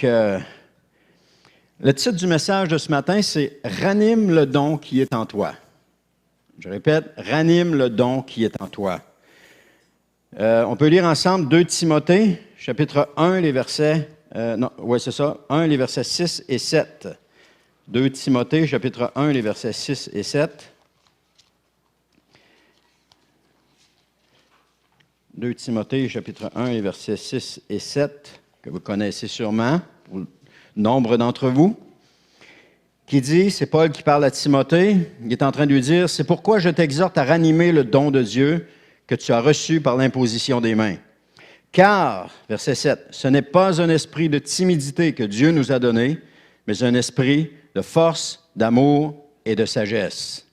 Le titre du message de ce matin, c'est « Ranime le don qui est en toi ». Je répète, « Ranime le don qui est en toi ». On peut lire ensemble 2 Timothée, chapitre 1, les versets... 1, les versets 6 et 7. 2 Timothée, chapitre 1, les versets 6 et 7. 2 Timothée, chapitre 1, les versets 6 et 7, que vous connaissez sûrement, pour nombre d'entre vous, qui dit, c'est Paul qui parle à Timothée, il est en train de lui dire, « C'est pourquoi je t'exhorte à ranimer le don de Dieu que tu as reçu par l'imposition des mains. Car, verset 7, ce n'est pas un esprit de timidité que Dieu nous a donné, mais un esprit de force, d'amour et de sagesse. »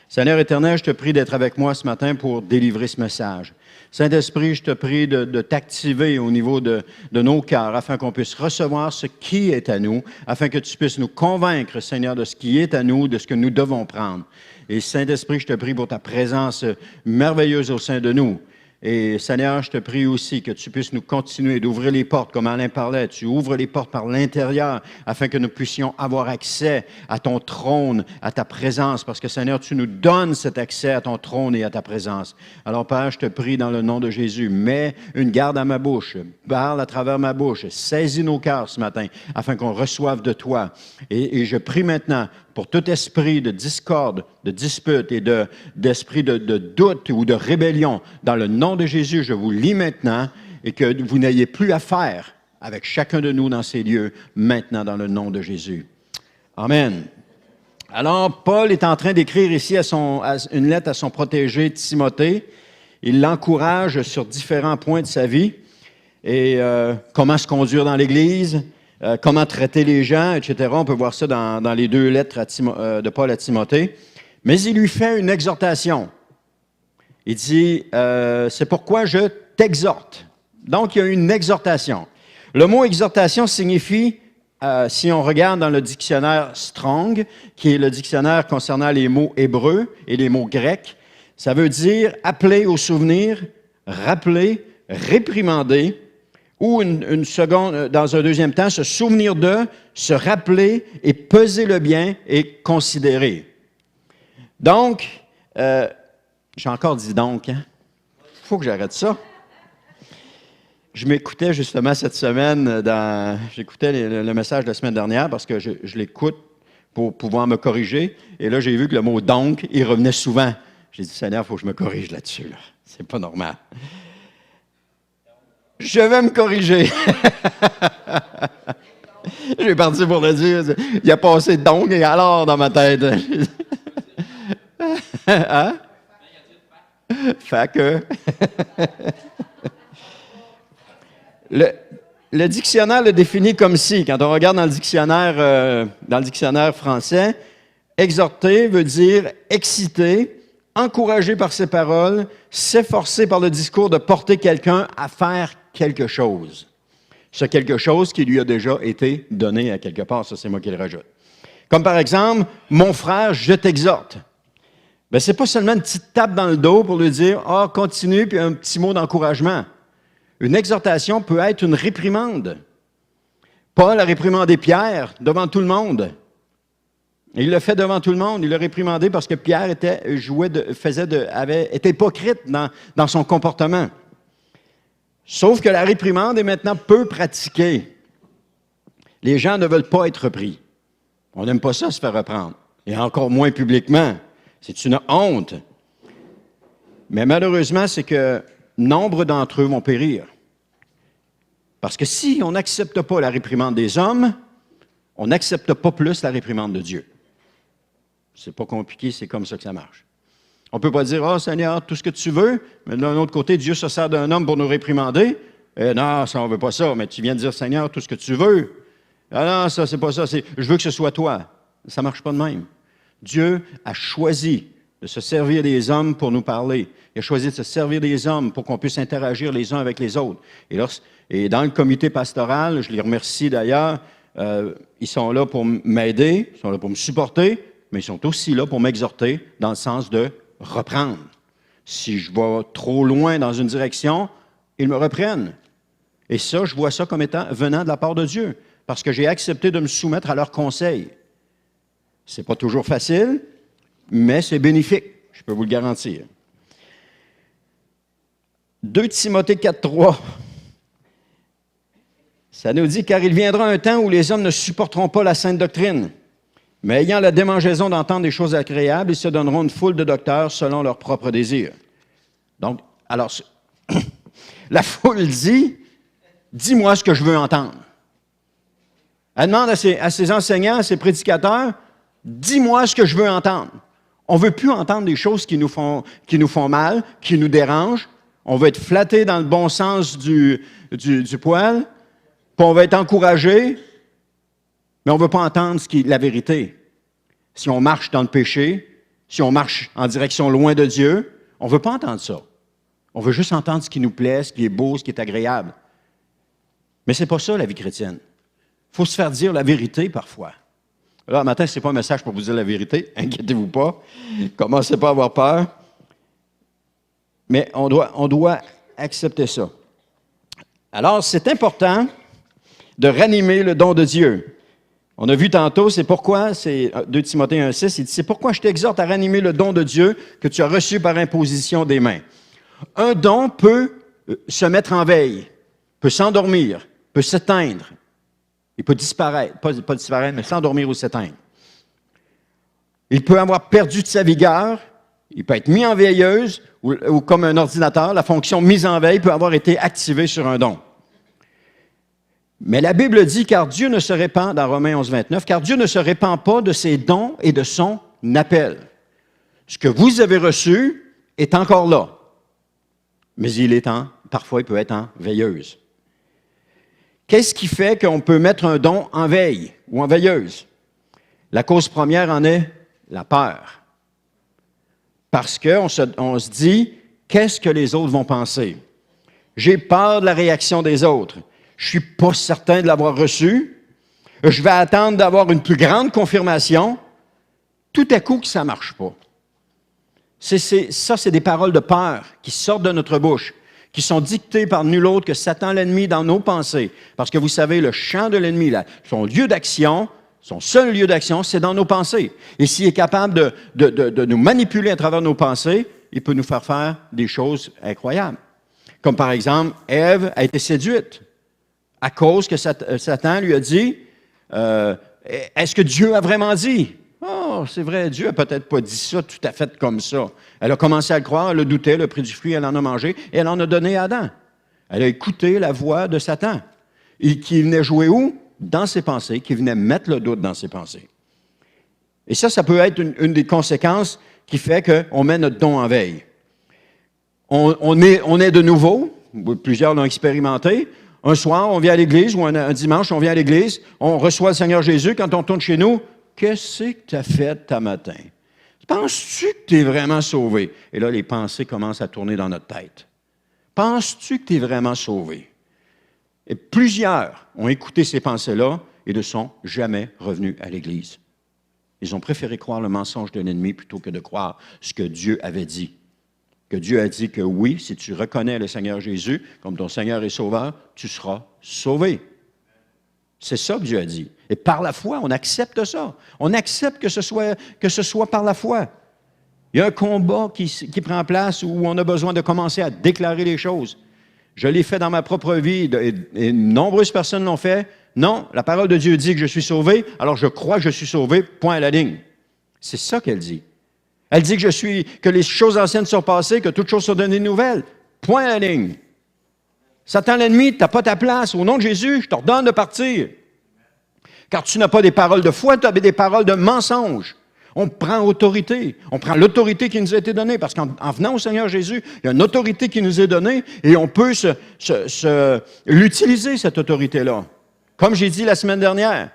Seigneur éternel, je te prie d'être avec moi ce matin pour délivrer ce message. Saint-Esprit, je te prie de t'activer au niveau de nos cœurs afin qu'on puisse recevoir ce qui est à nous, afin que tu puisses nous convaincre, Seigneur, de ce qui est à nous, de ce que nous devons prendre. Et Saint-Esprit, je te prie pour ta présence merveilleuse au sein de nous. Et Seigneur, je te prie aussi que tu puisses nous continuer d'ouvrir les portes, comme Alain parlait. Tu ouvres les portes par l'intérieur afin que nous puissions avoir accès à ton trône, à ta présence, parce que Seigneur, tu nous donnes cet accès à ton trône et à ta présence. Alors Père, je te prie dans le nom de Jésus, mets une garde à ma bouche, parle à travers ma bouche, saisis nos cœurs ce matin afin qu'on reçoive de toi. Et je prie maintenant pour tout esprit de discorde, de dispute et d'esprit de doute ou de rébellion, dans le nom de Jésus, je vous lis maintenant et que vous n'ayez plus à faire avec chacun de nous dans ces lieux, maintenant dans le nom de Jésus. Amen. Alors, Paul est en train d'écrire ici une lettre à son protégé Timothée. Il l'encourage sur différents points de sa vie et comment se conduire dans l'Église, comment traiter les gens, etc. On peut voir ça dans les 2 lettres de Paul à Timothée. Mais il lui fait une exhortation. Il dit, c'est pourquoi je t'exhorte. Donc, il y a une exhortation. Le mot exhortation signifie, si on regarde dans le dictionnaire Strong, qui est le dictionnaire concernant les mots hébreux et les mots grecs, ça veut dire appeler au souvenir, rappeler, réprimander, ou une seconde, dans un deuxième temps, se souvenir de, se rappeler et peser le bien et considérer. Donc, j'ai encore dit donc, hein? Faut que j'arrête ça. Je m'écoutais justement cette semaine, j'écoutais le message de la semaine dernière parce que je l'écoute pour pouvoir me corriger. Et là, j'ai vu que le mot « donc », il revenait souvent. J'ai dit « Seigneur, il faut que je me corrige là-dessus. Là. C'est pas normal. » Je vais me corriger. Je vais partir pour le dire. Il a passé « donc » et « alors » dans ma tête. Hein? Fait que... Le dictionnaire le définit comme si, quand on regarde dans le dictionnaire français, exhorter veut dire exciter, encourager par ses paroles, s'efforcer par le discours de porter quelqu'un à faire quelque chose. Ce quelque chose qui lui a déjà été donné à quelque part, ça c'est moi qui le rajoute. Comme par exemple, mon frère, je t'exhorte. Bien, c'est pas seulement une petite tape dans le dos pour lui dire « Ah, continue » puis un petit mot d'encouragement. Une exhortation peut être une réprimande. Paul a réprimandé Pierre devant tout le monde. Il l'a fait devant tout le monde. Il l'a réprimandé parce que Pierre était hypocrite dans son comportement. Sauf que la réprimande est maintenant peu pratiquée. Les gens ne veulent pas être repris. On n'aime pas ça, se faire reprendre. Et encore moins publiquement. C'est une honte. Mais malheureusement, c'est que nombre d'entre eux vont périr. Parce que si on n'accepte pas la réprimande des hommes, on n'accepte pas plus la réprimande de Dieu. C'est pas compliqué, c'est comme ça que ça marche. On ne peut pas dire « Ah, Seigneur, tout ce que tu veux », mais d'un autre côté, Dieu se sert d'un homme pour nous réprimander. Non, ça, on ne veut pas ça, mais tu viens de dire « Seigneur, tout ce que tu veux ». Ah non, ça, c'est pas ça, je veux que ce soit toi. Ça ne marche pas de même. Dieu a choisi de se servir des hommes pour nous parler. Il a choisi de se servir des hommes pour qu'on puisse interagir les uns avec les autres. Et dans le comité pastoral, je les remercie d'ailleurs, ils sont là pour m'aider, ils sont là pour me supporter, mais ils sont aussi là pour m'exhorter dans le sens de reprendre. Si je vais trop loin dans une direction, ils me reprennent. Et ça, je vois ça comme étant venant de la part de Dieu. parce que j'ai accepté de me soumettre à leurs conseils. Ce n'est pas toujours facile, mais c'est bénéfique, je peux vous le garantir. 2 Timothée 4,3, ça nous dit « Car il viendra un temps où les hommes ne supporteront pas la sainte doctrine, mais ayant la démangeaison d'entendre des choses agréables, ils se donneront une foule de docteurs selon leurs propres désirs. » Donc, alors, la foule dit « Dis-moi ce que je veux entendre. » Elle demande à ses enseignants, à ses prédicateurs, « Dis-moi ce que je veux entendre. » On ne veut plus entendre des choses qui nous font mal, qui nous dérangent. On veut être flatté dans le bon sens du poil, puis on veut être encouragé, mais on ne veut pas entendre la vérité. Si on marche dans le péché, si on marche en direction loin de Dieu, on ne veut pas entendre ça. On veut juste entendre ce qui nous plaît, ce qui est beau, ce qui est agréable. Mais ce n'est pas ça, la vie chrétienne. Il faut se faire dire la vérité parfois. Alors, matin, ce n'est pas un message pour vous dire la vérité, inquiétez-vous pas. Commencez pas à avoir peur. Mais on doit accepter ça. Alors, c'est important de ranimer le don de Dieu. On a vu tantôt, c'est pourquoi, c'est 2 Timothée 1,6, il dit, c'est pourquoi je t'exhorte à ranimer le don de Dieu que tu as reçu par imposition des mains. Un don peut se mettre en veille, peut s'endormir, peut s'éteindre. Il peut disparaître, pas disparaître, mais s'endormir ou s'éteindre. Il peut avoir perdu de sa vigueur, il peut être mis en veilleuse, ou comme un ordinateur, la fonction mise en veille peut avoir été activée sur un don. Mais la Bible dit, car Dieu ne se répand, dans Romains 11, 29, car Dieu ne se répand pas de ses dons et de son appel. Ce que vous avez reçu est encore là, mais parfois il peut être en veilleuse. Qu'est-ce qui fait qu'on peut mettre un don en veille ou en veilleuse? La cause première en est la peur. Parce qu'on se dit, qu'est-ce que les autres vont penser? J'ai peur de la réaction des autres. Je ne suis pas certain de l'avoir reçu. Je vais attendre d'avoir une plus grande confirmation. Tout à coup, que ça ne marche pas. Ça, c'est des paroles de peur qui sortent de notre bouche, qui sont dictées par nul autre que Satan l'ennemi dans nos pensées. Parce que vous savez, le champ de l'ennemi, son lieu d'action, son seul lieu d'action, c'est dans nos pensées. Et s'il est capable de nous manipuler à travers nos pensées, il peut nous faire des choses incroyables. Comme par exemple, Ève a été séduite à cause que Satan lui a dit, est-ce que Dieu a vraiment dit? Oh, c'est vrai, Dieu n'a peut-être pas dit ça tout à fait comme ça. Elle a commencé à le croire, elle a douté, elle a pris du fruit, elle en a mangé, et elle en a donné à Adam. Elle a écouté la voix de Satan, et qui venait jouer où? Dans ses pensées, qui venait mettre le doute dans ses pensées. Et ça peut être une des conséquences qui fait qu'on met notre don en veille. On est de nouveau, plusieurs l'ont expérimenté. Un soir, on vient à l'église, ou un dimanche, on vient à l'église, on reçoit le Seigneur Jésus. Quand on tourne chez nous, qu'est-ce que tu as fait ta matin? Penses-tu que tu es vraiment sauvé? Et là, les pensées commencent à tourner dans notre tête. Penses-tu que tu es vraiment sauvé? Et plusieurs ont écouté ces pensées-là et ne sont jamais revenus à l'Église. Ils ont préféré croire le mensonge de l'ennemi plutôt que de croire ce que Dieu avait dit. Que Dieu a dit que oui, si tu reconnais le Seigneur Jésus comme ton Seigneur et Sauveur, tu seras sauvé. C'est ça que Dieu a dit. Et par la foi, on accepte ça. On accepte que ce soit par la foi. Il y a un combat qui prend place où on a besoin de commencer à déclarer les choses. Je l'ai fait dans ma propre vie et nombreuses personnes l'ont fait. Non, la parole de Dieu dit que je suis sauvé, alors je crois que je suis sauvé, point à la ligne. C'est ça qu'elle dit. Elle dit que les choses anciennes sont passées, que toutes choses sont données nouvelles, point à la ligne. Satan l'ennemi, tu n'as pas ta place. Au nom de Jésus, je t'ordonne de partir. Car tu n'as pas des paroles de foi, tu as des paroles de mensonge. On prend autorité. On prend l'autorité qui nous a été donnée. Parce qu'en venant au Seigneur Jésus, il y a une autorité qui nous est donnée et on peut l'utiliser, cette autorité-là. Comme j'ai dit la semaine dernière,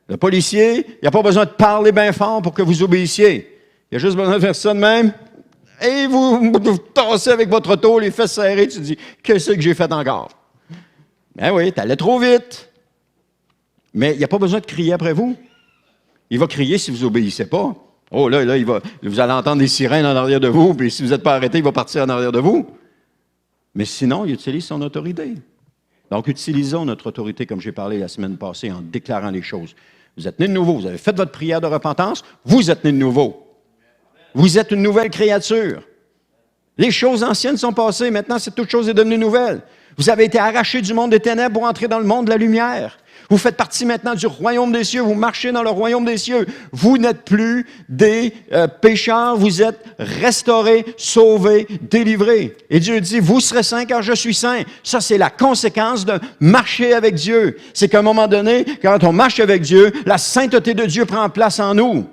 le policier, il n'y a pas besoin de parler bien fort pour que vous obéissiez. Il y a juste besoin de faire ça de même. Et vous tassez avec votre auto, les fesses serrées, tu te dis, qu'est-ce que j'ai fait encore? Ben oui, tu allais trop vite. Mais il n'y a pas besoin de crier après vous. Il va crier si vous n'obéissez pas. Oh là, vous allez entendre des sirènes en arrière de vous, puis si vous n'êtes pas arrêté, il va partir en arrière de vous. Mais sinon, il utilise son autorité. Donc, utilisons notre autorité, comme j'ai parlé la semaine passée, en déclarant les choses. Vous êtes né de nouveau, vous avez fait votre prière de repentance, vous êtes né de nouveau. Vous êtes une nouvelle créature. Les choses anciennes sont passées, maintenant, toute chose est devenue nouvelle. Vous avez été arrachés du monde des ténèbres pour entrer dans le monde de la lumière. Vous faites partie maintenant du royaume des cieux, vous marchez dans le royaume des cieux. Vous n'êtes plus des pécheurs, vous êtes restaurés, sauvés, délivrés. Et Dieu dit, vous serez saints car je suis saint. Ça, c'est la conséquence de marcher avec Dieu. C'est qu'à un moment donné, quand on marche avec Dieu, la sainteté de Dieu prend place en nous.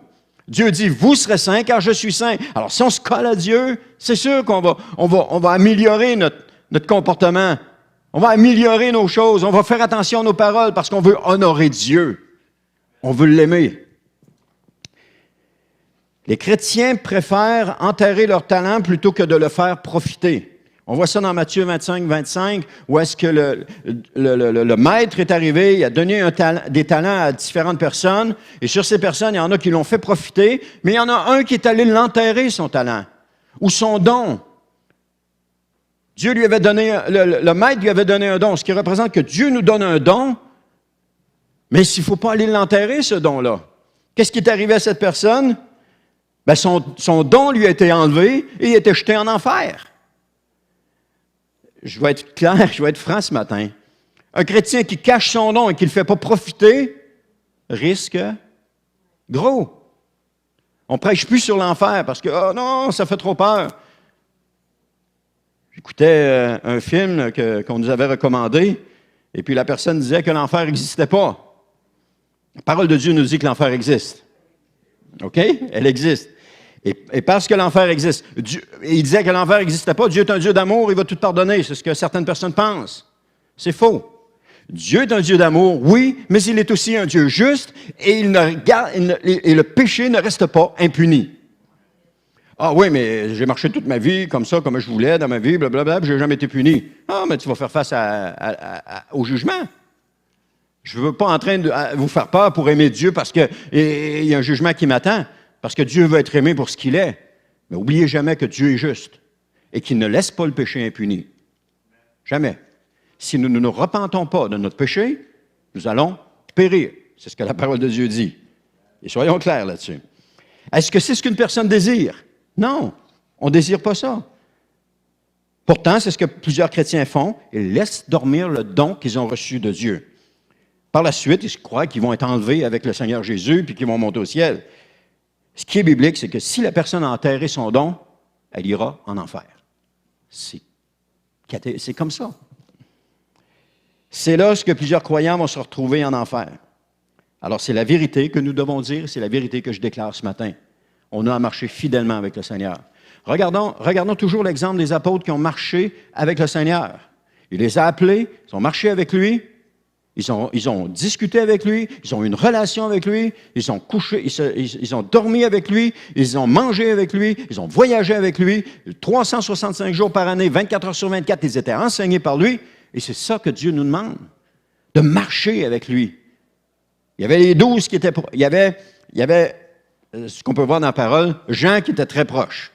Dieu dit, vous serez saints car je suis saint. Alors, si on se colle à Dieu, c'est sûr qu'on va améliorer notre comportement. On va améliorer nos choses, on va faire attention à nos paroles parce qu'on veut honorer Dieu. On veut l'aimer. Les chrétiens préfèrent enterrer leur talent plutôt que de le faire profiter. On voit ça dans Matthieu 25, 25, où est-ce que le maître est arrivé, il a donné des talents à différentes personnes, et sur ces personnes, il y en a qui l'ont fait profiter, mais il y en a un qui est allé l'enterrer, son talent, ou son don. Dieu lui avait donné, le maître lui avait donné un don, ce qui représente que Dieu nous donne un don, mais s'il ne faut pas aller l'enterrer, ce don-là. Qu'est-ce qui est arrivé à cette personne? Ben son don lui a été enlevé et il a été jeté en enfer. Je vais être clair, je vais être franc ce matin. Un chrétien qui cache son don et qui ne le fait pas profiter risque gros. On ne prêche plus sur l'enfer parce que, oh non, ça fait trop peur. J'écoutais un film qu'on nous avait recommandé, et puis la personne disait que l'enfer n'existait pas. La parole de Dieu nous dit que l'enfer existe. OK? Elle existe. Et parce que l'enfer existe, il disait que l'enfer n'existait pas, Dieu est un Dieu d'amour, il va tout pardonner. C'est ce que certaines personnes pensent. C'est faux. Dieu est un Dieu d'amour, oui, mais il est aussi un Dieu juste, et et le péché ne reste pas impuni. Ah oui, mais j'ai marché toute ma vie comme ça, comme je voulais dans ma vie, blablabla, puis je n'ai jamais été puni. Ah, mais tu vas faire face au jugement. Je ne veux pas en train de vous faire peur pour aimer Dieu parce qu'il y a un jugement qui m'attend, parce que Dieu veut être aimé pour ce qu'il est. Mais n'oubliez jamais que Dieu est juste et qu'il ne laisse pas le péché impuni. Jamais. Si nous ne nous repentons pas de notre péché, nous allons périr. C'est ce que la parole de Dieu dit. Et soyons clairs là-dessus. Est-ce que c'est ce qu'une personne désire? Non, on ne désire pas ça. Pourtant, c'est ce que plusieurs chrétiens font. Ils laissent dormir le don qu'ils ont reçu de Dieu. Par la suite, ils croient qu'ils vont être enlevés avec le Seigneur Jésus puis qu'ils vont monter au ciel. Ce qui est biblique, c'est que si la personne a enterré son don, elle ira en enfer. C'est comme ça. C'est là que plusieurs croyants vont se retrouver en enfer. Alors, c'est la vérité que nous devons dire, c'est la vérité que je déclare ce matin. On a à marcher fidèlement avec le Seigneur. Regardons toujours l'exemple des apôtres qui ont marché avec le Seigneur. Il les a appelés, ils ont marché avec lui, ils ont discuté avec lui, ils ont eu une relation avec lui, ils ont couché, ils ont dormi avec lui, ils ont mangé avec lui, ils ont voyagé avec lui, 365 jours par année, 24 heures sur 24, ils étaient enseignés par lui, et c'est ça que Dieu nous demande, de marcher avec lui. Il y avait les 12 qui étaient... Il y avait ce qu'on peut voir dans la parole, Jean qui était très proche.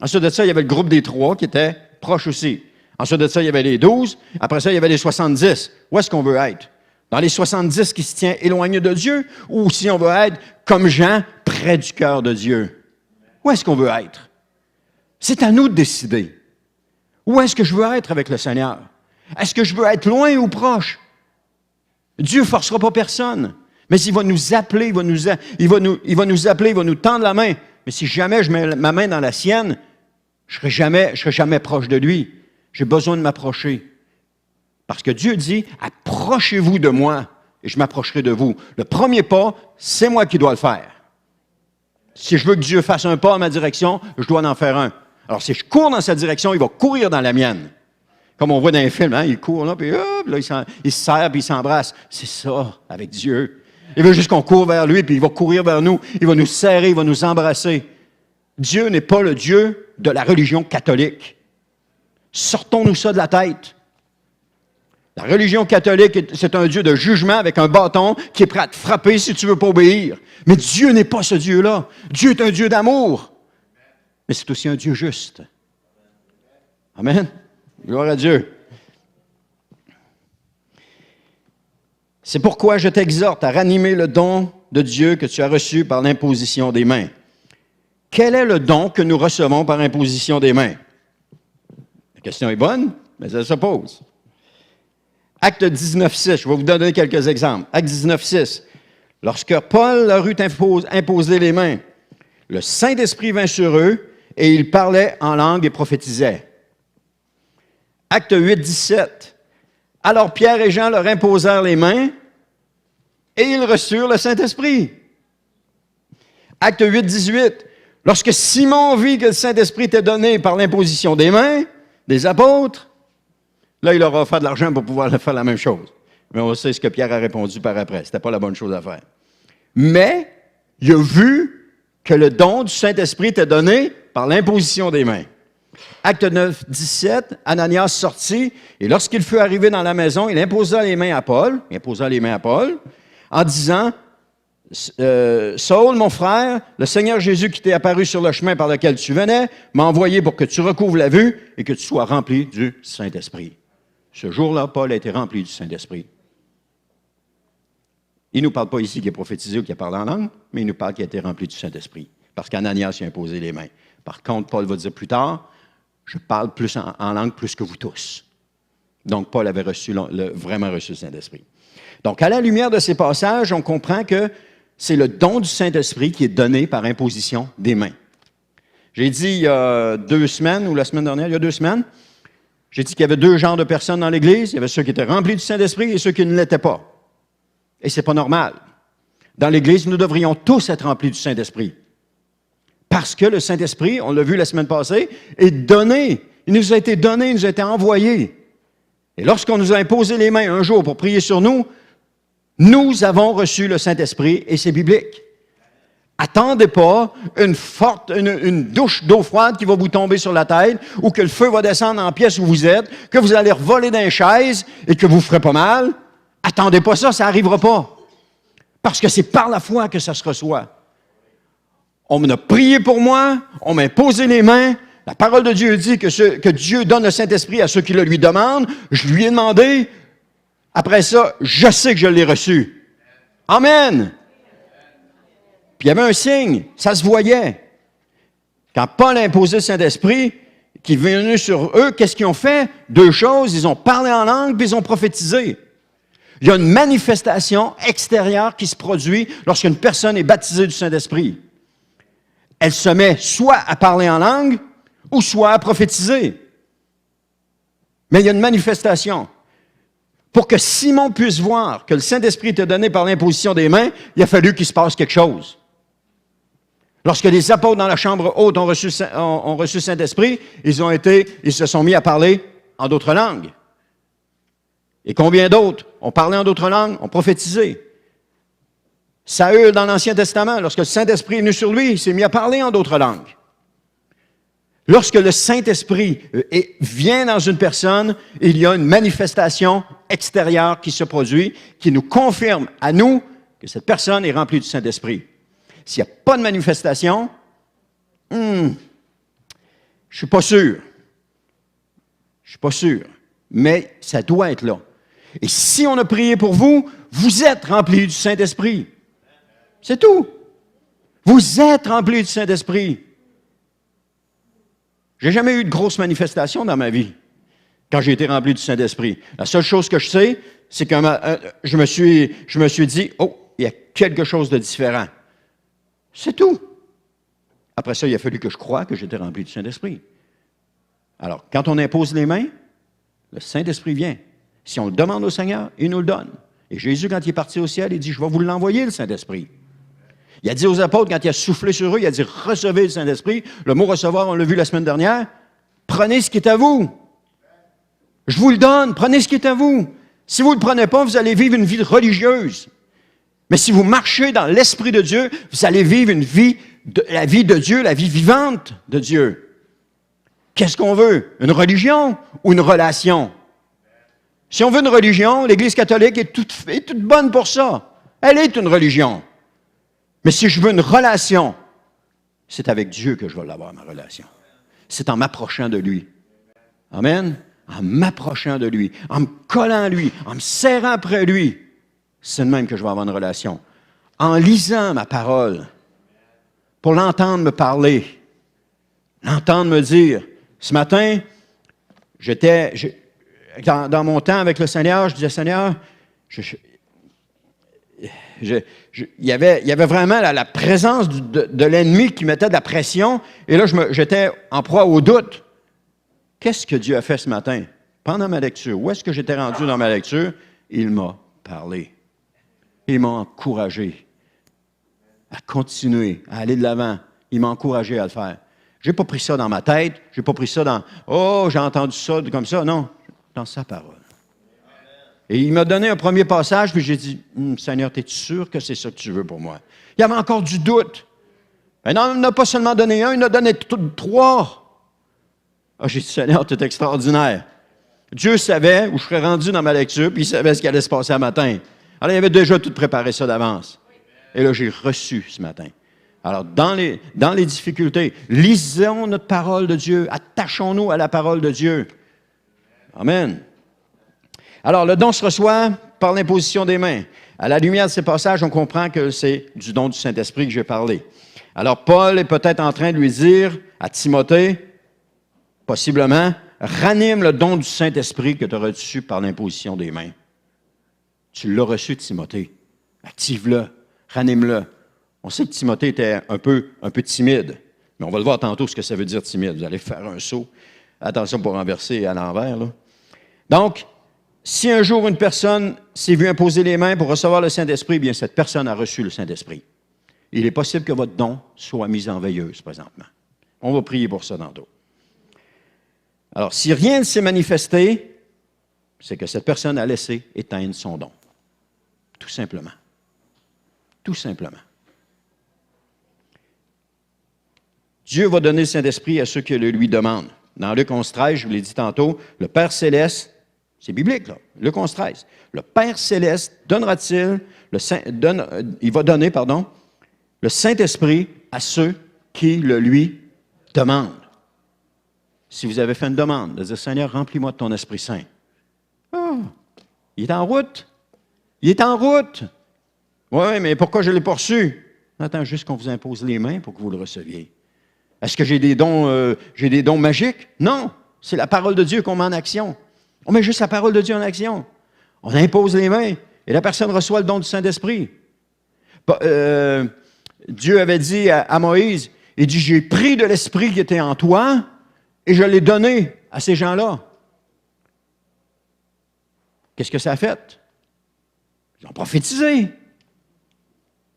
Ensuite de ça, il y avait le groupe des 3 qui était proche aussi. Ensuite de ça, il y avait les 12. Après ça, il y avait les 70. Où est-ce qu'on veut être? Dans les 70 qui se tient éloignés de Dieu, ou si on veut être, comme Jean, près du cœur de Dieu? Où est-ce qu'on veut être? C'est à nous de décider. Où est-ce que je veux être avec le Seigneur? Est-ce que je veux être loin ou proche? Dieu ne forcera pas personne. Mais il va nous appeler, il va nous appeler, il va nous tendre la main. Mais si jamais je mets ma main dans la sienne, je ne serai jamais proche de lui. J'ai besoin de m'approcher. Parce que Dieu dit, approchez-vous de moi et je m'approcherai de vous. Le premier pas, c'est moi qui dois le faire. Si je veux que Dieu fasse un pas en ma direction, je dois en faire un. Alors si je cours dans sa direction, il va courir dans la mienne. Comme on voit dans les films, hein, il court là, puis hop, là, il se serre, puis il s'embrasse. C'est ça, avec Dieu. Il veut juste qu'on court vers lui, puis il va courir vers nous. Il va nous serrer, il va nous embrasser. Dieu n'est pas le Dieu de la religion catholique. Sortons-nous ça de la tête. La religion catholique, c'est un Dieu de jugement avec un bâton qui est prêt à te frapper si tu ne veux pas obéir. Mais Dieu n'est pas ce Dieu-là. Dieu est un Dieu d'amour. Mais c'est aussi un Dieu juste. Amen. Gloire à Dieu. C'est pourquoi je t'exhorte à ranimer le don de Dieu que tu as reçu par l'imposition des mains. Quel est le don que nous recevons par imposition des mains? La question est bonne, mais elle se pose. Acte 19.6, je vais vous donner quelques exemples. Acte 19.6, lorsque Paul leur eut imposé les mains, le Saint-Esprit vint sur eux et ils parlaient en langue et prophétisaient. Acte 8.17, alors Pierre et Jean leur imposèrent les mains et ils reçurent le Saint-Esprit. Acte 8.18, lorsque Simon vit que le Saint-Esprit était donné par l'imposition des mains des apôtres, là, il leur a offert de l'argent pour pouvoir faire la même chose. Mais on sait ce que Pierre a répondu par après. Ce n'était pas la bonne chose à faire. Mais, il a vu que le don du Saint-Esprit était donné par l'imposition des mains. Acte 9, 17, Ananias sortit, et lorsqu'il fut arrivé dans la maison, il imposa les mains à Paul, en disant, Saul, mon frère, le Seigneur Jésus qui t'est apparu sur le chemin par lequel tu venais, m'a envoyé pour que tu recouvres la vue et que tu sois rempli du Saint-Esprit. Ce jour-là, Paul a été rempli du Saint-Esprit. Il ne nous parle pas ici qu'il a prophétisé ou qu'il a parlé en langue, mais il nous parle qu'il a été rempli du Saint-Esprit, parce qu'Ananias lui a imposé les mains. Par contre, Paul va dire plus tard, je parle plus en langue plus que vous tous. Donc, Paul avait vraiment reçu le Saint-Esprit. Donc, à la lumière de ces passages, on comprend que c'est le don du Saint-Esprit qui est donné par imposition des mains. J'ai dit il y a 2 semaines, ou la semaine dernière, il y a 2 semaines, j'ai dit qu'il y avait 2 genres de personnes dans l'Église. Il y avait ceux qui étaient remplis du Saint-Esprit et ceux qui ne l'étaient pas. Et ce n'est pas normal. Dans l'Église, nous devrions tous être remplis du Saint-Esprit. Parce que le Saint-Esprit, on l'a vu la semaine passée, est donné. Il nous a été donné, il nous a été envoyé. Et lorsqu'on nous a imposé les mains un jour pour prier sur nous, nous avons reçu le Saint-Esprit et c'est biblique. Attendez pas une douche d'eau froide qui va vous tomber sur la tête ou que le feu va descendre en pièce où vous êtes, que vous allez revoler dans les chaises et que vous ne ferez pas mal. Attendez pas ça, ça n'arrivera pas. Parce que c'est par la foi que ça se reçoit. On m'a prié pour moi, on m'a imposé les mains. La parole de Dieu dit que Dieu donne le Saint-Esprit à ceux qui le lui demandent. Je lui ai demandé. Après ça, je sais que je l'ai reçu. Amen. Puis il y avait un signe, ça se voyait. Quand Paul a imposé le Saint-Esprit, qui est venu sur eux, qu'est-ce qu'ils ont fait? 2 choses, ils ont parlé en langue, puis ils ont prophétisé. Il y a une manifestation extérieure qui se produit lorsqu'une personne est baptisée du Saint-Esprit. Elle se met soit à parler en langue, ou soit à prophétiser. Mais il y a une manifestation. Pour que Simon puisse voir que le Saint-Esprit était donné par l'imposition des mains, il a fallu qu'il se passe quelque chose. Lorsque les apôtres dans la chambre haute ont reçu le Saint-Esprit, ils se sont mis à parler en d'autres langues. Et combien d'autres ont parlé en d'autres langues, ont prophétisé? Saül, dans l'Ancien Testament, lorsque le Saint-Esprit est venu sur lui, il s'est mis à parler en d'autres langues. Lorsque le Saint-Esprit vient dans une personne, il y a une manifestation extérieure qui se produit, qui nous confirme à nous que cette personne est remplie du Saint-Esprit. S'il n'y a pas de manifestation, je ne suis pas sûr. Je ne suis pas sûr. Mais ça doit être là. Et si on a prié pour vous, vous êtes remplis du Saint-Esprit. C'est tout. Vous êtes remplis du Saint-Esprit. J'ai jamais eu de grosses manifestations dans ma vie quand j'ai été rempli du Saint-Esprit. La seule chose que je sais, c'est que je me suis dit, oh, il y a quelque chose de différent. C'est tout. Après ça, il a fallu que je croie que j'étais rempli du Saint-Esprit. Alors, quand on impose les mains, le Saint-Esprit vient. Si on le demande au Seigneur, il nous le donne. Et Jésus, quand il est parti au ciel, il dit, je vais vous l'envoyer, le Saint-Esprit. Il a dit aux apôtres, quand il a soufflé sur eux, il a dit, recevez le Saint-Esprit. Le mot recevoir, on l'a vu la semaine dernière. Prenez ce qui est à vous. Je vous le donne, prenez ce qui est à vous. Si vous ne le prenez pas, vous allez vivre une vie religieuse. Mais si vous marchez dans l'Esprit de Dieu, vous allez vivre la vie de Dieu, la vie vivante de Dieu. Qu'est-ce qu'on veut? Une religion ou une relation? Si on veut une religion, l'Église catholique est toute bonne pour ça. Elle est une religion. Mais si je veux une relation, c'est avec Dieu que je vais l'avoir, ma relation. C'est en m'approchant de lui. Amen? En m'approchant de lui, en me collant à lui, en me serrant après lui. c'est de même que je vais avoir une relation. En lisant ma parole, pour l'entendre me parler, l'entendre me dire. Ce matin, dans mon temps avec le Seigneur, je disais, Seigneur, il y avait vraiment la présence de l'ennemi qui mettait de la pression, et là, j'étais en proie au doute. Qu'est-ce que Dieu a fait ce matin? Pendant ma lecture, où est-ce que j'étais rendu dans ma lecture? Il m'a parlé. Il m'a encouragé à continuer, à aller de l'avant. Il m'a encouragé à le faire. Je n'ai pas pris ça dans ma tête, je n'ai pas pris ça dans « Oh, j'ai entendu ça comme ça ». Non, dans sa parole. Et il m'a donné un premier passage, puis j'ai dit « Seigneur, es-tu sûr que c'est ça que tu veux pour moi? » Il y avait encore du doute. Mais non, il n'a pas seulement donné un, il en a donné trois. Ah, j'ai dit « Seigneur, tu es extraordinaire. » Dieu savait où je serais rendu dans ma lecture, puis il savait ce qui allait se passer à matin. Alors, il avait déjà tout préparé ça d'avance. Et là, j'ai reçu ce matin. Alors, dans les difficultés, lisons notre parole de Dieu, attachons-nous à la parole de Dieu. Amen. Alors, le don se reçoit par l'imposition des mains. À la lumière de ces passages, on comprend que c'est du don du Saint-Esprit que j'ai parlé. Alors, Paul est peut-être en train de lui dire à Timothée, possiblement, ranime le don du Saint-Esprit que tu as reçu par l'imposition des mains. Tu l'as reçu, Timothée. Active-le, ranime-le. On sait que Timothée était un peu timide, mais on va le voir tantôt ce que ça veut dire timide. Vous allez faire un saut. Attention pour renverser à l'envers, là. Donc, si un jour une personne s'est vue imposer les mains pour recevoir le Saint-Esprit, eh bien cette personne a reçu le Saint-Esprit. Il est possible que votre don soit mis en veilleuse présentement. On va prier pour ça tantôt. Alors, si rien ne s'est manifesté, c'est que cette personne a laissé éteindre son don. Tout simplement. Tout simplement. Dieu va donner le Saint-Esprit à ceux qui le lui demandent. Dans Luc 11:13, je vous l'ai dit tantôt, le Père Céleste, c'est biblique, là, Luc 11:13, le Père Céleste il va donner, le Saint-Esprit à ceux qui le lui demandent. Si vous avez fait une demande, de dire, Seigneur, remplis-moi de ton Esprit Saint. Oh, il est en route. Il est en route. Oui, mais pourquoi je ne l'ai pas reçu? Attends juste qu'on vous impose les mains pour que vous le receviez. Est-ce que j'ai des dons magiques? Non, c'est la parole de Dieu qu'on met en action. On met juste la parole de Dieu en action. On impose les mains et la personne reçoit le don du Saint-Esprit. Dieu avait dit à Moïse, il dit, j'ai pris de l'Esprit qui était en toi et je l'ai donné à ces gens-là. Qu'est-ce que ça a fait? Ils ont prophétisé.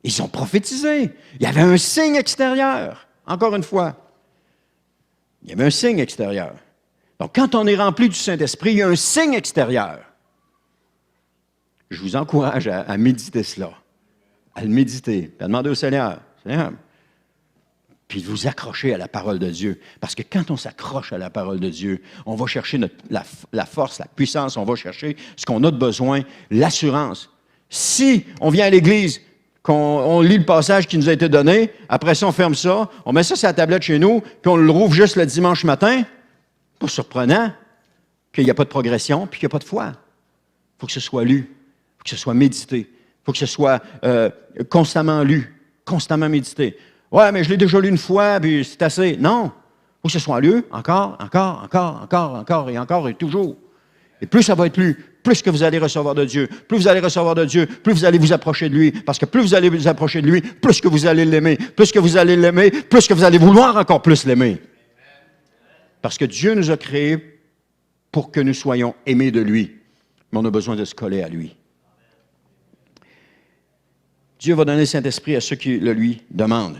Ils ont prophétisé. Il y avait un signe extérieur. Encore une fois, il y avait un signe extérieur. Donc, quand on est rempli du Saint-Esprit, il y a un signe extérieur. Je vous encourage à méditer cela, à le méditer, à demander au Seigneur, Seigneur, puis vous accrocher à la parole de Dieu. Parce que quand on s'accroche à la parole de Dieu, on va chercher la force, la puissance, on va chercher ce qu'on a de besoin, l'assurance. Si on vient à l'Église, qu'on lit le passage qui nous a été donné, après ça, on ferme ça, on met ça sur la tablette chez nous, puis on le rouvre juste le dimanche matin, pas surprenant qu'il n'y a pas de progression, puis qu'il n'y a pas de foi. Il faut que ce soit lu, il faut que ce soit médité, il faut que ce soit constamment lu, constamment médité. Ouais, mais je l'ai déjà lu une fois, puis c'est assez. Non, il faut que ce soit lu encore et toujours. Et plus ça va être lu, plus que vous allez recevoir de Dieu. Plus vous allez recevoir de Dieu, plus vous allez vous approcher de lui. Parce que plus vous allez vous approcher de lui, plus que vous allez l'aimer. Plus que vous allez l'aimer, plus que vous allez vouloir encore plus l'aimer. Parce que Dieu nous a créés pour que nous soyons aimés de lui. Mais on a besoin de se coller à lui. Dieu va donner le Saint-Esprit à ceux qui le lui demandent.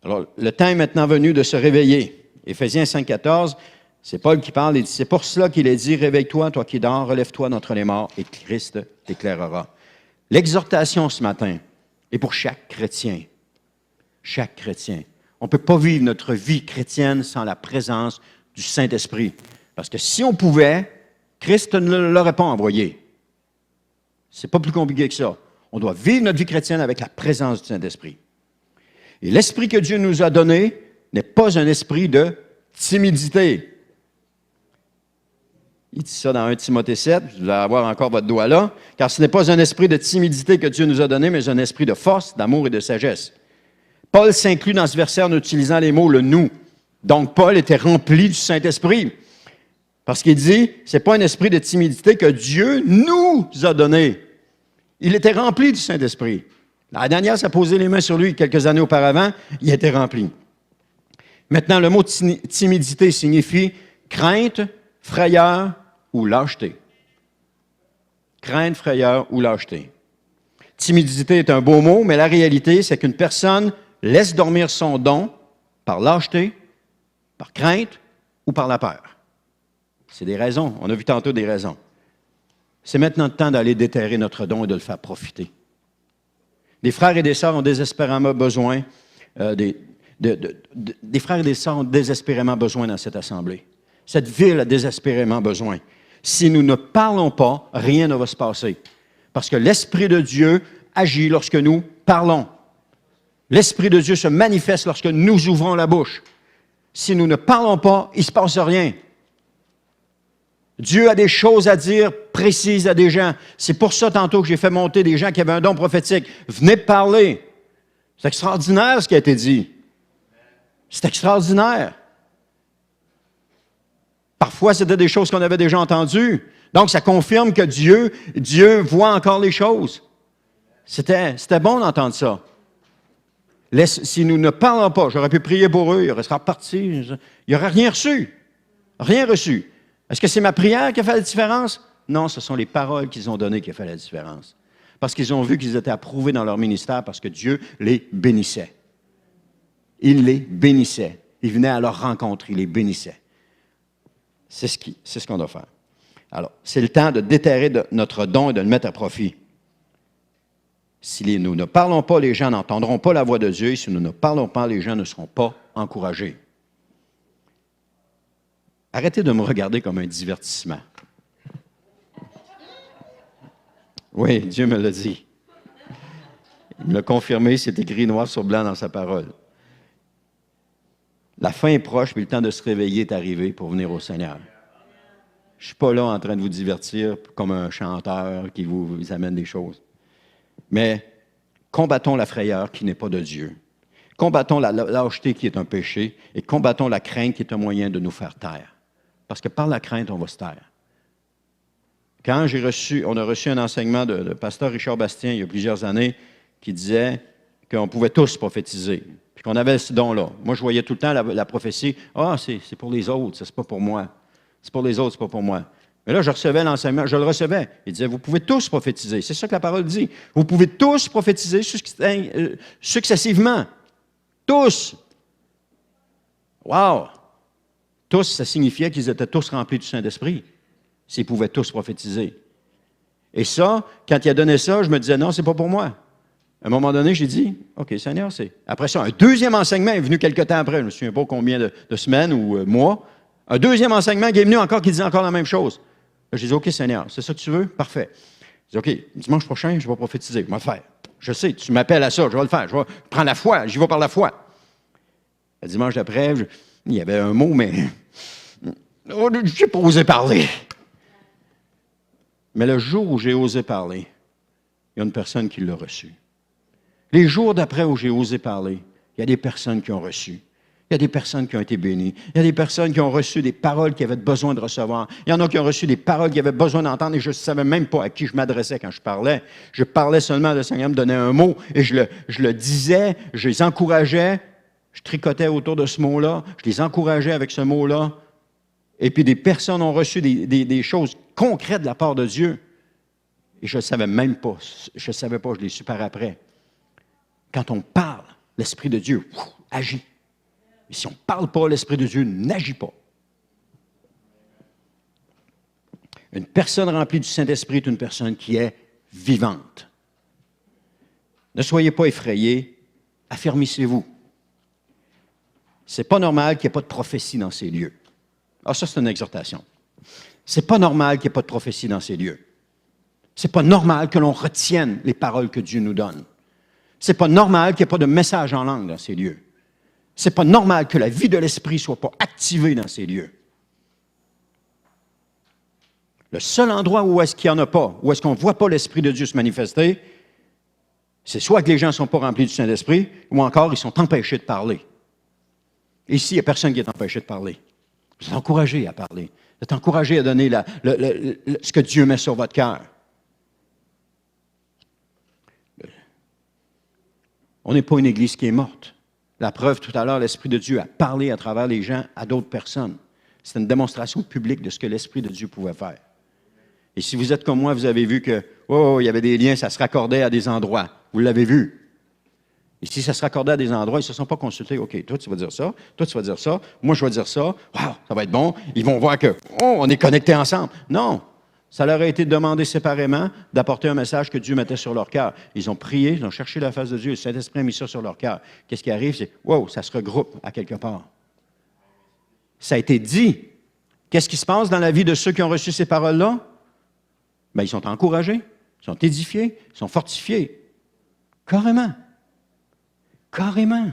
Alors, le temps est maintenant venu de se réveiller. Éphésiens 5,14, c'est Paul qui parle, il dit, c'est pour cela qu'il est dit, réveille-toi, toi qui dors, relève-toi d'entre les morts, et Christ t'éclairera. L'exhortation ce matin est pour chaque chrétien. Chaque chrétien. On ne peut pas vivre notre vie chrétienne sans la présence du Saint-Esprit. Parce que si on pouvait, Christ ne l'aurait pas envoyé. C'est pas plus compliqué que ça. On doit vivre notre vie chrétienne avec la présence du Saint-Esprit. Et l'esprit que Dieu nous a donné n'est pas un esprit de timidité. Il dit ça dans 1 Timothée 7, vous allez avoir encore votre doigt là, car ce n'est pas un esprit de timidité que Dieu nous a donné, mais un esprit de force, d'amour et de sagesse. Paul s'inclut dans ce verset en utilisant les mots « le nous ». Donc, Paul était rempli du Saint-Esprit. Parce qu'il dit, ce n'est pas un esprit de timidité que Dieu nous a donné. Il était rempli du Saint-Esprit. Ananias a posé les mains sur lui quelques années auparavant, il était rempli. Maintenant, le mot timidité signifie crainte, frayeur ou lâcheté. Crainte, frayeur ou lâcheté. Timidité est un beau mot, mais la réalité, c'est qu'une personne laisse dormir son don par lâcheté, par crainte ou par la peur. C'est des raisons. On a vu tantôt des raisons. C'est maintenant le temps d'aller déterrer notre don et de le faire profiter. Des frères et des sœurs ont désespérément besoin, des frères et des sœurs ont désespérément besoin dans cette assemblée. Cette ville a désespérément besoin. Si nous ne parlons pas, rien ne va se passer. Parce que l'Esprit de Dieu agit lorsque nous parlons. L'Esprit de Dieu se manifeste lorsque nous ouvrons la bouche. Si nous ne parlons pas, il ne se passe rien. Dieu a des choses à dire précises à des gens. C'est pour ça, tantôt, que j'ai fait monter des gens qui avaient un don prophétique. Venez parler. C'est extraordinaire ce qui a été dit. C'est extraordinaire. Parfois, c'était des choses qu'on avait déjà entendues. Donc, ça confirme que Dieu voit encore les choses. C'était bon d'entendre ça. Si nous ne parlons pas, j'aurais pu prier pour eux, ils auraient reparti, il n'y aurait rien reçu. Rien reçu. Est-ce que c'est ma prière qui a fait la différence? Non, ce sont les paroles qu'ils ont données qui ont fait la différence. Parce qu'ils ont vu qu'ils étaient approuvés dans leur ministère parce que Dieu les bénissait. Il les bénissait. Il venait à leur rencontre, il les bénissait. C'est ce qu'on doit faire. Alors, c'est le temps de déterrer notre don et de le mettre à profit. Si nous ne parlons pas, les gens n'entendront pas la voix de Dieu. Et si nous ne parlons pas, les gens ne seront pas encouragés. Arrêtez de me regarder comme un divertissement. Oui, Dieu me l'a dit. Il me l'a confirmé, c'est écrit noir sur blanc dans sa parole. La fin est proche, puis le temps de se réveiller est arrivé pour venir au Seigneur. Je ne suis pas là en train de vous divertir comme un chanteur qui vous amène des choses. Mais combattons la frayeur qui n'est pas de Dieu. Combattons la lâcheté qui est un péché et combattons la crainte qui est un moyen de nous faire taire. Parce que par la crainte, on va se taire. Quand on a reçu un enseignement de pasteur Richard Bastien il y a plusieurs années qui disait qu'on pouvait tous prophétiser, puis qu'on avait ce don-là. Moi, je voyais tout le temps la prophétie. « Ah, c'est pour les autres, ça, c'est pas pour moi. C'est pour les autres, c'est pas pour moi. » Mais là, je recevais l'enseignement, je le recevais. Il disait, vous pouvez tous prophétiser. C'est ça que la parole dit. Vous pouvez tous prophétiser successivement. Tous. Wow! Tous, ça signifiait qu'ils étaient tous remplis du Saint-Esprit. S'ils pouvaient tous prophétiser. Et ça, quand il a donné ça, je me disais, non, c'est pas pour moi. À un moment donné, j'ai dit, OK, Seigneur, c'est... Après ça, un deuxième enseignement est venu quelque temps après. Je ne me souviens pas combien de semaines ou mois. Un deuxième enseignement qui est venu encore, qui disait encore la même chose. Là, j'ai dit, OK, Seigneur, c'est ça que tu veux? Parfait. J'ai dit, OK, dimanche prochain, je vais prophétiser. Je vais le faire. Je sais, tu m'appelles à ça, je vais le faire. Je vais prendre la foi, j'y vais par la foi. Le dimanche d'après, il y avait un mot, mais je n'ai pas osé parler. Mais le jour où j'ai osé parler, il y a une personne qui l'a reçu. Les jours d'après où j'ai osé parler, il y a des personnes qui ont reçu. Il y a des personnes qui ont été bénies. Il y a des personnes qui ont reçu des paroles qu'ils avaient besoin de recevoir. Il y en a qui ont reçu des paroles qu'ils avaient besoin d'entendre et je ne savais même pas à qui je m'adressais quand je parlais. Je parlais seulement, le Seigneur me donnait un mot et je le disais, je les encourageais, je tricotais autour de ce mot-là, je les encourageais avec ce mot-là. Et puis des personnes ont reçu des choses concrètes de la part de Dieu. Et je ne savais même pas. Je ne savais pas, je l'ai su par après. Quand on parle, l'Esprit de Dieu agit. Mais si on ne parle pas, l'Esprit de Dieu n'agit pas. Une personne remplie du Saint-Esprit est une personne qui est vivante. Ne soyez pas effrayés, affermissez-vous. Ce n'est pas normal qu'il n'y ait pas de prophétie dans ces lieux. Alors ça, c'est une exhortation. Ce n'est pas normal qu'il n'y ait pas de prophétie dans ces lieux. Ce n'est pas normal que l'on retienne les paroles que Dieu nous donne. Ce n'est pas normal qu'il n'y ait pas de message en langue dans ces lieux. Ce n'est pas normal que la vie de l'Esprit ne soit pas activée dans ces lieux. Le seul endroit où est-ce qu'il n'y en a pas, où est-ce qu'on ne voit pas l'Esprit de Dieu se manifester, c'est soit que les gens ne sont pas remplis du Saint-Esprit, ou encore ils sont empêchés de parler. Ici, il n'y a personne qui est empêché de parler. Vous êtes encouragés à parler. Vous êtes encouragés à donner ce que Dieu met sur votre cœur. On n'est pas une Église qui est morte. La preuve, tout à l'heure, l'Esprit de Dieu a parlé à travers les gens à d'autres personnes. C'est une démonstration publique de ce que l'Esprit de Dieu pouvait faire. Et si vous êtes comme moi, vous avez vu que, il y avait des liens, ça se raccordait à des endroits. Vous l'avez vu. Et si ça se raccordait à des endroits, ils ne se sont pas consultés. OK, toi, tu vas dire ça, toi, tu vas dire ça, moi, je vais dire ça. Wow, ça va être bon. Ils vont voir que, on est connectés ensemble. Non. Ça leur a été demandé séparément d'apporter un message que Dieu mettait sur leur cœur. Ils ont prié, ils ont cherché la face de Dieu. Le Saint-Esprit a mis ça sur leur cœur. Qu'est-ce qui arrive? C'est, ça se regroupe à quelque part. Ça a été dit. Qu'est-ce qui se passe dans la vie de ceux qui ont reçu ces paroles-là? Bien, ils sont encouragés, ils sont édifiés, ils sont fortifiés. Carrément. Carrément.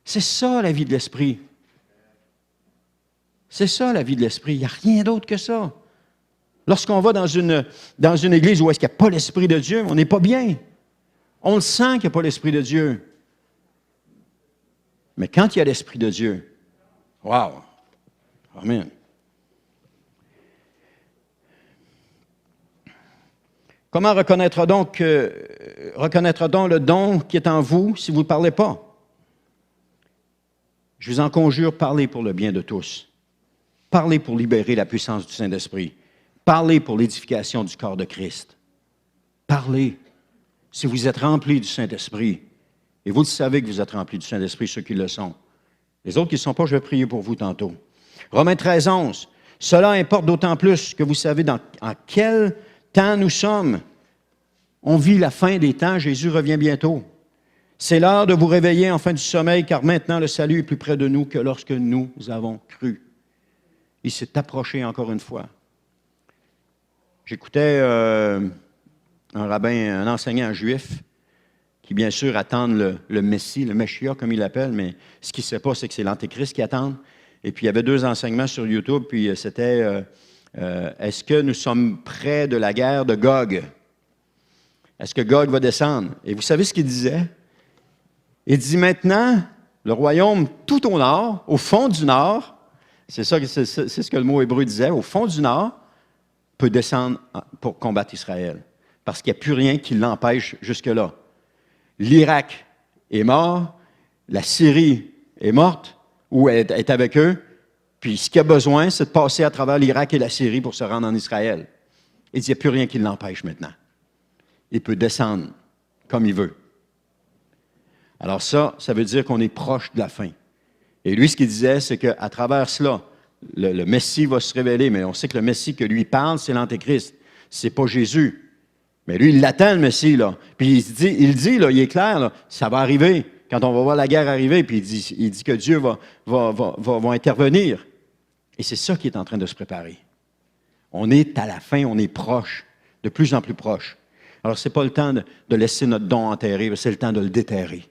C'est ça, la vie de l'Esprit. C'est ça, la vie de l'Esprit. Il n'y a rien d'autre que ça. Lorsqu'on va dans une église où est-ce qu'il n'y a pas l'Esprit de Dieu, on n'est pas bien. On le sent qu'il n'y a pas l'Esprit de Dieu. Mais quand il y a l'Esprit de Dieu, wow! Amen. Comment reconnaître donc le don qui est en vous si vous ne parlez pas? Je vous en conjure, parlez pour le bien de tous. Parlez pour libérer la puissance du Saint-Esprit. Parlez pour l'édification du corps de Christ. Parlez. Si vous êtes remplis du Saint-Esprit, et vous le savez que vous êtes remplis du Saint-Esprit, ceux qui le sont. Les autres qui ne le sont pas, je vais prier pour vous tantôt. Romains 13, 11. Cela importe d'autant plus que vous savez en quel temps nous sommes. On vit la fin des temps, Jésus revient bientôt. C'est l'heure de vous réveiller en fin du sommeil, car maintenant le salut est plus près de nous que lorsque nous avons cru. Il s'est approché encore une fois. J'écoutais un rabbin, un enseignant juif, qui bien sûr attend le Messie, le Messia comme il l'appelle, mais ce qu'il ne sait pas, c'est que c'est l'Antéchrist qui attend. Et puis il y avait 2 enseignements sur YouTube, puis c'était est-ce que nous sommes près de la guerre de Gog? Est-ce que Gog va descendre? Et vous savez ce qu'il disait? Il dit maintenant, le royaume tout au nord, au fond du nord, c'est ce que le mot hébreu disait, au fond du nord, peut descendre pour combattre Israël. Parce qu'il n'y a plus rien qui l'empêche jusque-là. L'Irak est mort, la Syrie est morte, ou elle est avec eux, puis ce qu'il a besoin, c'est de passer à travers l'Irak et la Syrie pour se rendre en Israël. Il dit, il n'y a plus rien qui l'empêche maintenant. Il peut descendre comme il veut. Alors ça veut dire qu'on est proche de la fin. Et lui, ce qu'il disait, c'est qu'à travers cela, le Messie va se révéler, mais on sait que le Messie que lui parle, c'est l'Antéchrist. C'est pas Jésus. Mais lui, il l'attend, le Messie, là. Puis il dit, là, il est clair, là, ça va arriver. Quand on va voir la guerre arriver, puis il dit que Dieu va intervenir. Et c'est ça qui est en train de se préparer. On est à la fin, on est proche, de plus en plus proche. Alors, ce n'est pas le temps de laisser notre don enterrer, c'est le temps de le déterrer.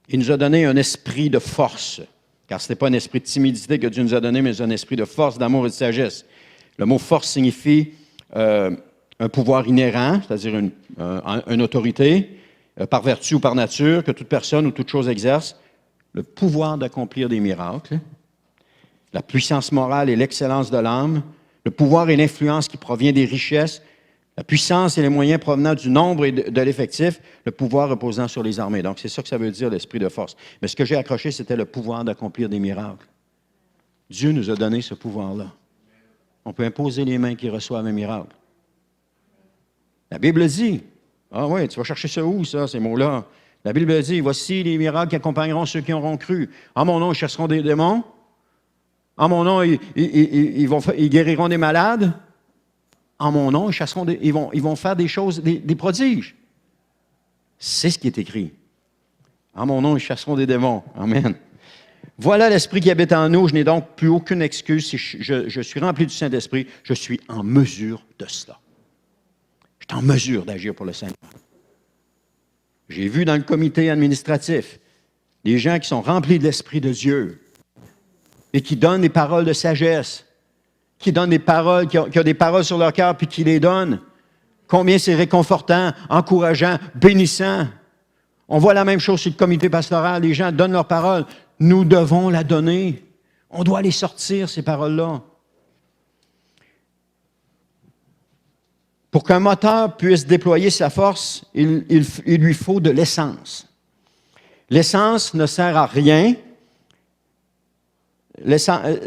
Il nous a donné un esprit de force, car ce n'est pas un esprit de timidité que Dieu nous a donné, mais un esprit de force, d'amour et de sagesse. Le mot force signifie un pouvoir inhérent, c'est-à-dire une autorité, par vertu ou par nature, que toute personne ou toute chose exerce, le pouvoir d'accomplir des miracles, la puissance morale et l'excellence de l'âme, le pouvoir et l'influence qui provient des richesses, la puissance et les moyens provenant du nombre et de l'effectif, le pouvoir reposant sur les armées. Donc, c'est ça que ça veut dire, l'esprit de force. Mais ce que j'ai accroché, c'était le pouvoir d'accomplir des miracles. Dieu nous a donné ce pouvoir-là. On peut imposer les mains qui reçoivent un miracle. La Bible dit, ah oui, tu vas chercher ça où, ça, ces mots-là? La Bible dit, voici les miracles qui accompagneront ceux qui auront cru. En mon nom, ils chasseront des démons. En mon nom, ils guériront des malades. En mon nom, ils vont faire des choses, des prodiges. C'est ce qui est écrit. En mon nom, ils chasseront des démons. Amen. Voilà l'Esprit qui habite en nous. Je n'ai donc plus aucune excuse. Si je suis rempli du Saint-Esprit, je suis en mesure de cela. Je suis en mesure d'agir pour le Seigneur. J'ai vu dans le comité administratif des gens qui sont remplis de l'Esprit de Dieu. et qui donne des paroles de sagesse, qui donne des paroles, qui a des paroles sur leur cœur, puis qui les donne. Combien c'est réconfortant, encourageant, bénissant. On voit la même chose sur le comité pastoral. Les gens donnent leurs paroles. Nous devons la donner. On doit les sortir, ces paroles-là. Pour qu'un moteur puisse déployer sa force, il lui faut de l'essence. L'essence ne sert à rien.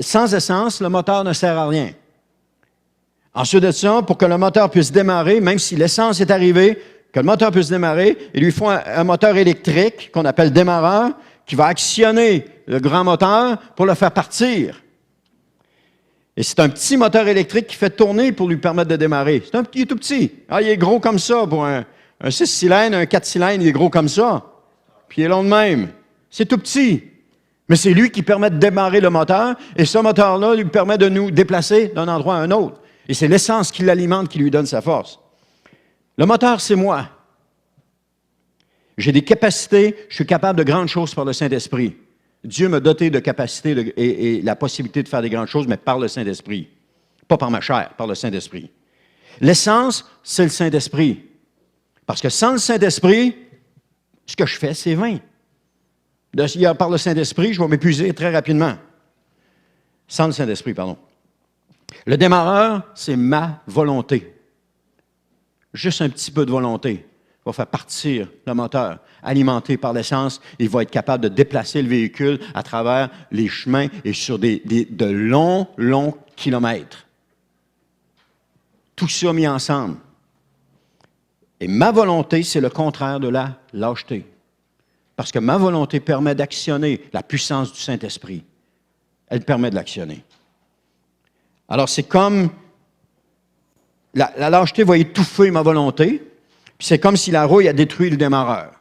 Sans essence, le moteur ne sert à rien. Ensuite de ça, pour que le moteur puisse démarrer, même si l'essence est arrivée, que le moteur puisse démarrer, il lui faut un moteur électrique qu'on appelle démarreur, qui va actionner le grand moteur pour le faire partir. Et c'est un petit moteur électrique qui fait tourner pour lui permettre de démarrer. Il est tout petit. Ah, il est gros comme ça pour un 6 cylindres, un 4 cylindres, il est gros comme ça. Puis il est long de même. C'est tout petit. Mais c'est lui qui permet de démarrer le moteur, et ce moteur-là lui permet de nous déplacer d'un endroit à un autre. Et c'est l'essence qui l'alimente qui lui donne sa force. Le moteur, c'est moi. J'ai des capacités, je suis capable de grandes choses par le Saint-Esprit. Dieu m'a doté de capacités et la possibilité de faire des grandes choses, mais par le Saint-Esprit. Pas par ma chair, par le Saint-Esprit. L'essence, c'est le Saint-Esprit. Parce que sans le Saint-Esprit, ce que je fais, c'est vain. Par le Saint-Esprit, je vais m'épuiser très rapidement. Sans le Saint-Esprit, pardon. Le démarreur, c'est ma volonté. Juste un petit peu de volonté va faire partir le moteur, alimenté par l'essence. Il va être capable de déplacer le véhicule à travers les chemins et sur de longs, longs kilomètres. Tout ça mis ensemble. Et ma volonté, c'est le contraire de la lâcheté. Parce que ma volonté permet d'actionner la puissance du Saint-Esprit. Elle permet de l'actionner. Alors, c'est comme la lâcheté va étouffer ma volonté, puis c'est comme si la rouille a détruit le démarreur.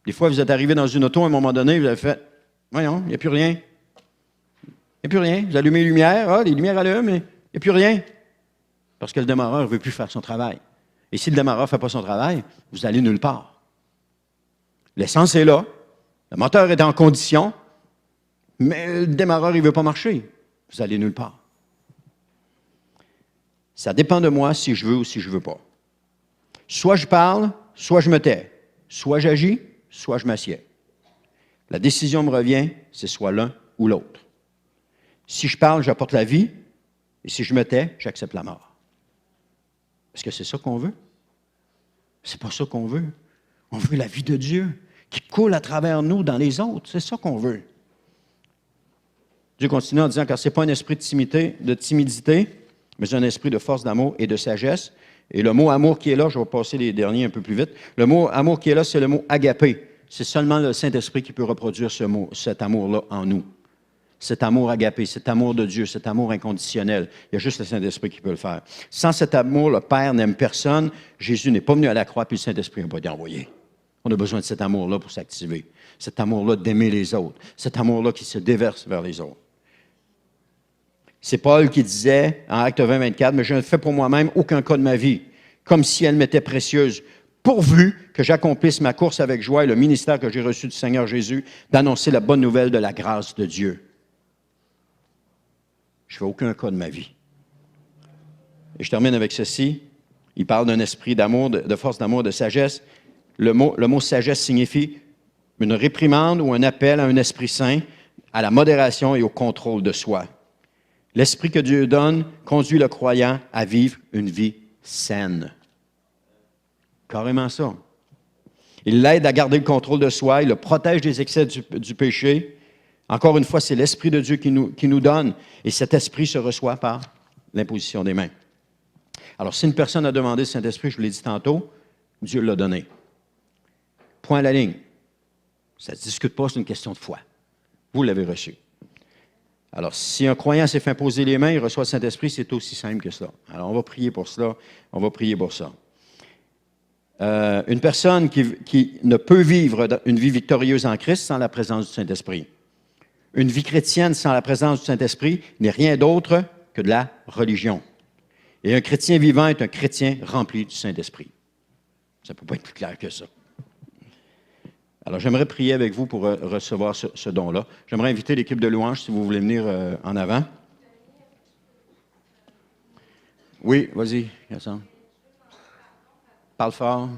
Des fois, vous êtes arrivé dans une auto, à un moment donné, vous avez fait « Voyons, il n'y a plus rien. Il n'y a plus rien. » Vous allumez les lumières, les lumières allument, mais il n'y a plus rien. Parce que le démarreur ne veut plus faire son travail. Et si le démarreur ne fait pas son travail, vous allez nulle part. L'essence est là, le moteur est en condition, mais le démarreur, il ne veut pas marcher. Vous allez nulle part. Ça dépend de moi si je veux ou si je ne veux pas. Soit je parle, soit je me tais. Soit j'agis, soit je m'assieds. La décision me revient, c'est soit l'un ou l'autre. Si je parle, j'apporte la vie, et si je me tais, j'accepte la mort. Est-ce que c'est ça qu'on veut? C'est pas ça qu'on veut. On veut la vie de Dieu qui coule à travers nous dans les autres. C'est ça qu'on veut. Dieu continue en disant, car ce n'est pas un esprit de timidité, mais c'est un esprit de force, d'amour et de sagesse. Et le mot amour qui est là, je vais passer les derniers un peu plus vite. Le mot amour qui est là, c'est le mot agapé. C'est seulement le Saint-Esprit qui peut reproduire cet amour-là en nous. Cet amour agapé, cet amour de Dieu, cet amour inconditionnel. Il y a juste le Saint-Esprit qui peut le faire. Sans cet amour, le Père n'aime personne. Jésus n'est pas venu à la croix, puis le Saint-Esprit n'a pas été envoyé. On a besoin de cet amour-là pour s'activer. Cet amour-là d'aimer les autres. Cet amour-là qui se déverse vers les autres. C'est Paul qui disait, en Acte 20, 24, « Mais je ne fais pour moi-même aucun cas de ma vie, comme si elle m'était précieuse, pourvu que j'accomplisse ma course avec joie et le ministère que j'ai reçu du Seigneur Jésus, d'annoncer la bonne nouvelle de la grâce de Dieu. » Je ne fais aucun cas de ma vie. Et je termine avec ceci. Il parle d'un esprit d'amour, de force d'amour, de sagesse. Le mot sagesse signifie une réprimande ou un appel à un esprit saint, à la modération et au contrôle de soi. L'esprit que Dieu donne conduit le croyant à vivre une vie saine. Carrément ça. Il l'aide à garder le contrôle de soi, il le protège des excès du péché. Encore une fois, c'est l'Esprit de Dieu qui nous donne, et cet esprit se reçoit par l'imposition des mains. Alors, si une personne a demandé le Saint-Esprit, je vous l'ai dit tantôt, Dieu l'a donné. Point à la ligne. Ça ne se discute pas, c'est une question de foi. Vous l'avez reçu. Alors, si un croyant s'est fait imposer les mains, il reçoit le Saint-Esprit, c'est aussi simple que cela. Alors, on va prier pour cela, on va prier pour ça. Une personne qui ne peut vivre une vie victorieuse en Christ sans la présence du Saint-Esprit. Une vie chrétienne sans la présence du Saint-Esprit n'est rien d'autre que de la religion. Et un chrétien vivant est un chrétien rempli du Saint-Esprit. Ça ne peut pas être plus clair que ça. Alors, j'aimerais prier avec vous pour recevoir ce don-là. J'aimerais inviter l'équipe de louange, si vous voulez venir en avant. Oui, vas-y, Gaston. Parle fort.